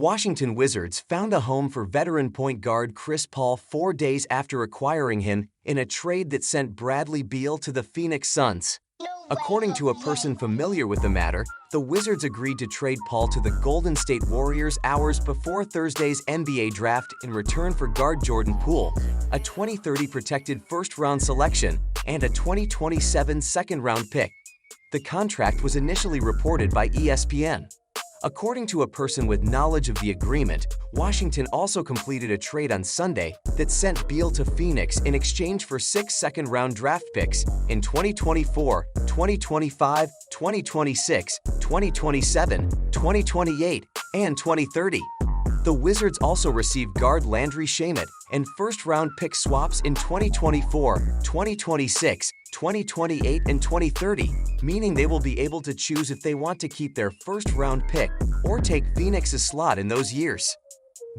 Washington Wizards found a home for veteran point guard Chris Paul 4 days after acquiring him in a trade that sent Bradley Beal to the Phoenix Suns. According to a person familiar with the matter, the Wizards agreed to trade Paul to the Golden State Warriors hours before Thursday's NBA draft in return for guard Jordan Poole, a 2030 protected first-round selection, and a 2027 second-round pick. The contract was initially reported by ESPN. According to a person with knowledge of the agreement, Washington also completed a trade on Sunday that sent Beal to Phoenix in exchange for 6 second-round draft picks in 2024, 2025, 2026, 2027, 2028, and 2030. The Wizards also received guard Landry Shamet and first-round pick swaps in 2024, 2026, 2028, and 2030, meaning they will be able to choose if they want to keep their first-round pick or take Phoenix's slot in those years.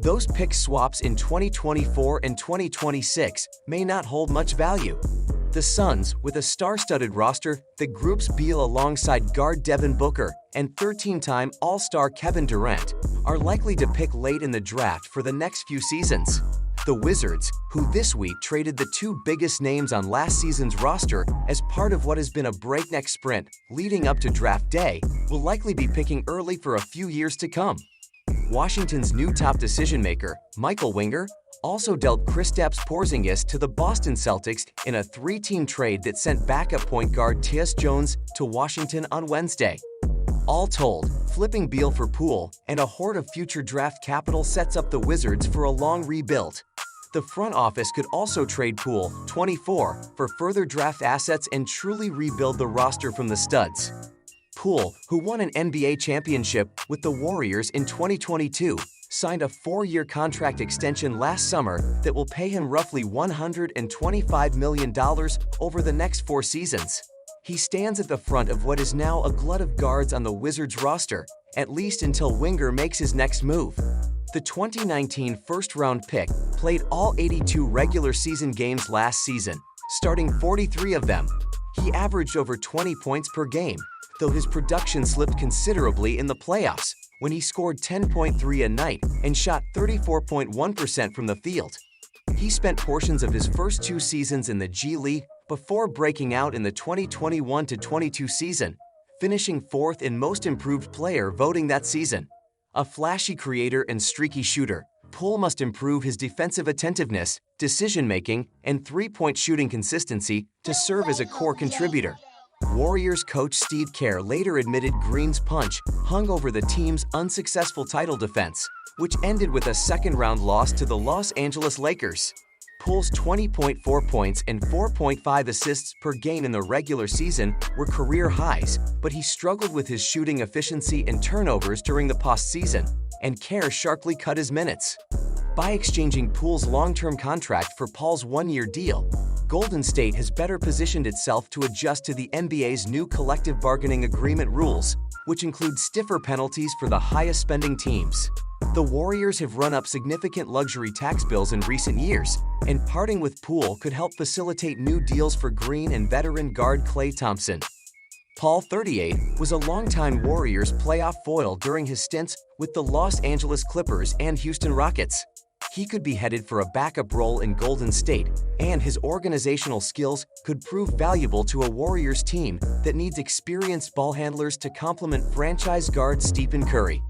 Those pick swaps in 2024 and 2026 may not hold much value. The Suns, with a star-studded roster that groups Beal alongside guard Devin Booker and 13-time All-Star Kevin Durant, are likely to pick late in the draft for the next few seasons. The Wizards, who this week traded the 2 biggest names on last season's roster as part of what has been a breakneck sprint leading up to draft day, will likely be picking early for a few years to come. Washington's new top decision-maker, Michael Winger, also dealt Kristaps Porzingis to the Boston Celtics in a 3-team trade that sent backup point guard Tyus Jones to Washington on Wednesday. All told, flipping Beal for Poole and a hoard of future draft capital sets up the Wizards for a long rebuild. The front office could also trade Poole, 24, for further draft assets and truly rebuild the roster from the studs. Poole, who won an NBA championship with the Warriors in 2022, signed a 4-year contract extension last summer that will pay him roughly $125 million over the next 4 seasons. He stands at the front of what is now a glut of guards on the Wizards roster, at least until Winger makes his next move. The 2019 first-round pick played all 82 regular season games last season, starting 43 of them. He averaged over 20 points per game, though his production slipped considerably in the playoffs, when he scored 10.3 a night and shot 34.1% from the field. He spent portions of his first 2 seasons in the G League before breaking out in the 2021-22 season, finishing 4th in Most Improved Player voting that season. A flashy creator and streaky shooter, Poole must improve his defensive attentiveness, decision-making, and 3-point shooting consistency to serve as a core contributor. Warriors coach Steve Kerr later admitted Green's punch hung over the team's unsuccessful title defense, which ended with a second-round loss to the Los Angeles Lakers. Poole's 20.4 points and 4.5 assists per game in the regular season were career highs, but he struggled with his shooting efficiency and turnovers during the postseason, and Kerr sharply cut his minutes. By exchanging Poole's long-term contract for Paul's 1-year deal, Golden State has better positioned itself to adjust to the NBA's new collective bargaining agreement rules, which include stiffer penalties for the highest-spending teams. The Warriors have run up significant luxury tax bills in recent years, and parting with Poole could help facilitate new deals for Green and veteran guard Klay Thompson. Paul, 38, was a longtime Warriors playoff foil during his stints with the Los Angeles Clippers and Houston Rockets. He could be headed for a backup role in Golden State, and his organizational skills could prove valuable to a Warriors team that needs experienced ball handlers to complement franchise guard Stephen Curry.